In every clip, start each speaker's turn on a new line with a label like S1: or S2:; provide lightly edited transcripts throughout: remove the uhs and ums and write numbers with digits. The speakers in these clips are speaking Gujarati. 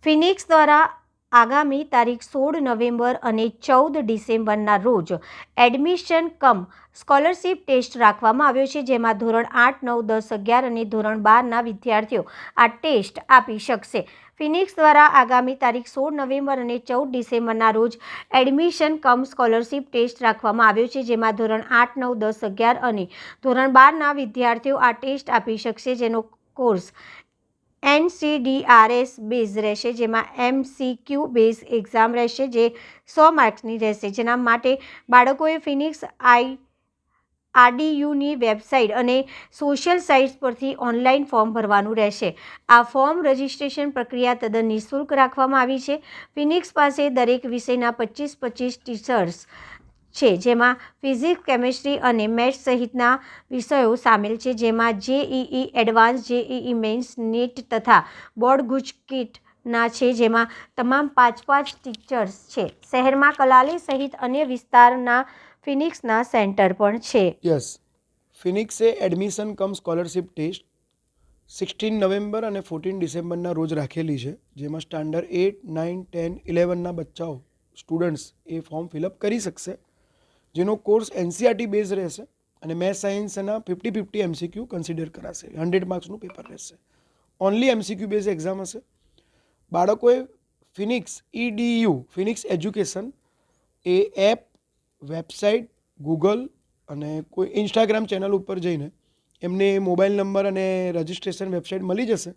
S1: ફિનિક્સ દ્વારા આગામી તારીખ 16 નવેમ્બર અને 14 ડિસેમ્બરના રોજ એડમિશન કમ સ્કોલરશિપ ટેસ્ટ રાખવામાં આવ્યો છે, જેમાં ધોરણ 8, 9, 10, 11 અને ધોરણ 12ના વિદ્યાર્થીઓ આ ટેસ્ટ આપી શકશે. ફિનિક્સ દ્વારા આગામી તારીખ 16 નવેમ્બર અને 14 ડિસેમ્બરના રોજ એડમિશન કમ સ્કોલરશિપ ટેસ્ટ રાખવામાં આવ્યો છે, જેમાં ધોરણ 8, 9, 10, 11 અને ધોરણ 12ના વિદ્યાર્થીઓ આ ટેસ્ટ આપી શકશે, જેનો કોર્સ NCDRS બેઝ રહેશે, જેમાં MCQ બેઝ એક્ઝામ રહેશે, જે 100 માર્ક્સની રહેશે. જેના માટે બાળકોએ ફિનિક્સ RDUની વેબસાઇટ અને સોશિયલ સાઇટ્સ પરથી ઓનલાઈન ફોર્મ ભરવાનું રહેશે. આ ફોર્મ રજિસ્ટ્રેશન પ્રક્રિયા તદ્દન નિઃશુલ્ક રાખવામાં આવી છે. ફિનિક્સ પાસે દરેક વિષયના 25 ટીચર્સ છે, જેમાં ફિઝિક્સ, કેમેસ્ટ્રી અને મેથ્સ સહિતના વિષયો સામેલ છે, જેમાં JEE advance, JEE mains, NEET તથા બોર્ડ ગુજકેટના છે, જેમાં તમામ 5 ટીચર્સ છે. શહેરમાં કલાલી સહિત અન્ય વિસ્તારના ફિનિક્સના સેન્ટર પણ છે.
S2: યસ, ફિનિક્સે એડમિશન કમ સ્કોલરશિપ ટેસ્ટ 16 નવેમ્બર અને 14 ડિસેમ્બરના રોજ રાખેલી છે, જેમાં સ્ટાન્ડર્ડ 8, 9, 10, 11ના બચ્ચાઓ સ્ટુડન્ટ્સ એ ફોર્મ ફિલઅપ કરી શકશે, જેનો કોર્સ NCERT બેઝ રહેશે અને મેથ્સ સાયન્સના 50-50 MCQ કન્સિડર કરાશે. 100 માર્ક્સનું પેપર રહેશે. ઓનલી MCQ બેઝ એક્ઝામ હશે. બાળકોએ ફિનિક્સ EDU ફિનિક્સ એજ્યુકેશન એ એપ, વેબસાઇટ, ગૂગલ અને કોઈ ઇન્સ્ટાગ્રામ ચેનલ ઉપર જઈને એમને મોબાઈલ નંબર અને રજિસ્ટ્રેશન વેબસાઇટ મળી જશે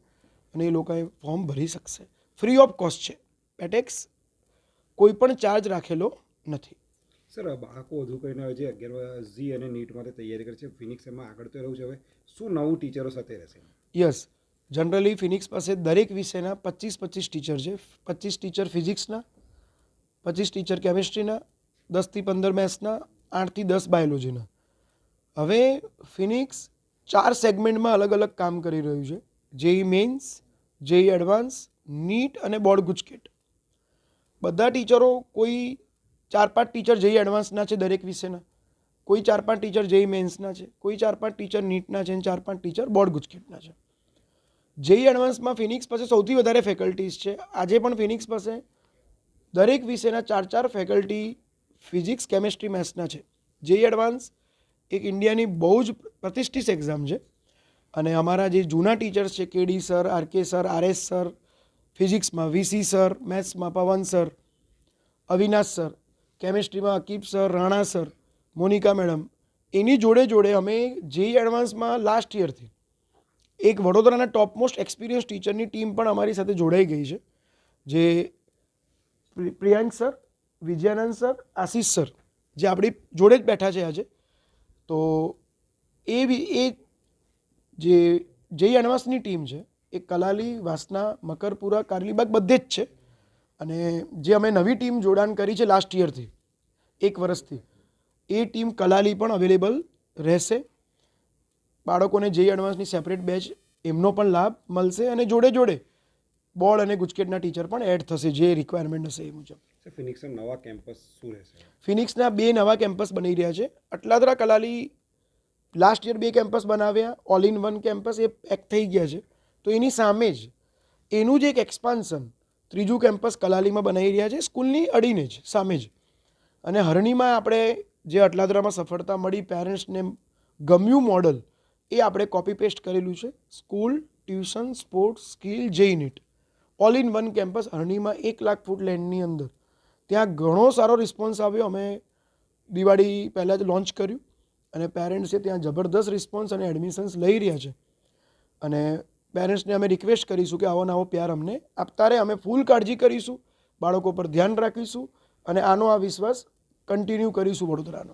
S2: અને એ લોકોએ ફોર્મ ભરી શકશે. ફ્રી ઓફ કોસ્ટ છે. પેટેક્સ કોઈ પણ ચાર્જ રાખેલો નથી.
S3: સર, બાળકો વધુ કરીને જે 11 અને નીટ માટે તૈયારી કરે છે, ફિનિક્સ એમાં આગળ તો રહ્યું છે, હવે શું નવું ટીચરો સાથે રહેશે?
S2: યસ, જનરલી ફિનિક્સ પાસે દરેક વિષયના 25 ટીચર છે. 25 ટીચર ફિઝિક્સના, 25 ટીચર કેમેસ્ટ્રીના, 10થી 15 મેથ્સના, 8થી 10 બાયોલોજીના. હવે ફિનિક્સ 4 સેગમેન્ટમાં અલગ અલગ કામ કરી રહ્યું છે: JEE mains, JEE advance, NEET અને બોર્ડ ગુજકેટ. બધા ટીચરો કોઈ 4-5 ટીચર JEE એડવાન્સના છે દરેક વિષયના, કોઈ 4-5 ટીચર JEE મેઇન્સના છે, કોઈ 4-5 ટીચર નીટના છે અને 4-5 ટીચર બોર્ડ ગુજકેટના છે. JEE એડવાન્સમાં ફિનિક્સ પાસે સૌથી વધારે ફેકલ્ટીઝ છે. આજે પણ ફિનિક્સ પાસે દરેક વિષયના 4 ફેકલ્ટી ફિઝિક્સ, કેમેસ્ટ્રી, મેથ્સના છે. JEE એડવાન્સ એક ઇન્ડિયાની બહુ જ પ્રતિષ્ઠિત એક્ઝામ છે અને અમારા જે જૂના ટીચર્સ છે, KD sir, RK sir, RS sir, ફિઝિક્સમાં VC સર, મેથ્સમાં પવન સર, અવિનાશ સર, કેમેસ્ટ્રીમાં Aqib sir, Rana sir, Monica madam, એની જોડે અમે JEE એડવાન્સમાં લાસ્ટ યરથી એક વડોદરાના ટોપમોસ્ટ એક્સપિરિયન્સ ટીચરની ટીમ પણ અમારી સાથે જોડાઈ ગઈ છે, જે પ્રિયાંક સર, વિજયાનંદ સર, આશીષ સર, જે આપણી જોડે જ બેઠા છે આજે. તો એ જે JEE એડવાન્સની ટીમ છે એ કલાલી, વાસના, મકરપુરા, કારલીબાગ બધે જ છે. અને જે અમે નવી ટીમ જોડાણ કરી છે લાસ્ટ યરથી, 1 વર્ષથી, એ ટીમ કલાલી પણ અવેલેબલ રહેશે. બાળકોને JEE એડવાન્સની સેપરેટ બેચ એમનો પણ લાભ મળશે અને જોડે બોર્ડ અને ગુજકેટના ટીચર પણ એડ થશે, જે રિક્વાયરમેન્ટ હશે એ મુજબ.
S3: ફિનિક્સના નવા કેમ્પસ શું રહેશે?
S2: ફિનિક્સના 2 નવા કેમ્પસ બની રહ્યા છે. Atladara, Kalali last year 2 campus બનાવ્યા, ઓલ ઇન વન કેમ્પસ એ પેક થઈ ગયા છે. તો એની સામે જ એનું જ એક એક્સપાન્શન 3જું કેમ્પસ કલાલીમાં બનાવી રહ્યા છે, સ્કૂલની અડીને જ, સામે જ. અને હરણીમાં આપણે જે અટલાદરામાં સફળતા મળી, પેરેન્ટ્સને ગમ્યું મોડલ, એ આપણે કોપી પેસ્ટ કરેલું છે. School, tuition, sports, skill, JEE NEET, all in one campus હરણીમાં 1 લાખ ફૂટ લેન્ડની અંદર. ત્યાં ઘણો સારો રિસ્પોન્સ આવ્યો. અમે દિવાળી પહેલાં જ લોન્ચ કર્યું અને પેરેન્ટ્સે ત્યાં જબરદસ્ત રિસ્પોન્સ અને એડમિશન્સ લઈ રહ્યા છે. અને પેરેન્ટ્સને અમે રિક્વેસ્ટ કરીશું કે આવો નવો પ્યાર અમને આપતા રહે. અમે ફૂલ કાળજી કરીશું, બાળકો પર ધ્યાન રાખીશું અને આનો આ વિશ્વાસ કન્ટિન્યુ કરીશું વડોદરાનો.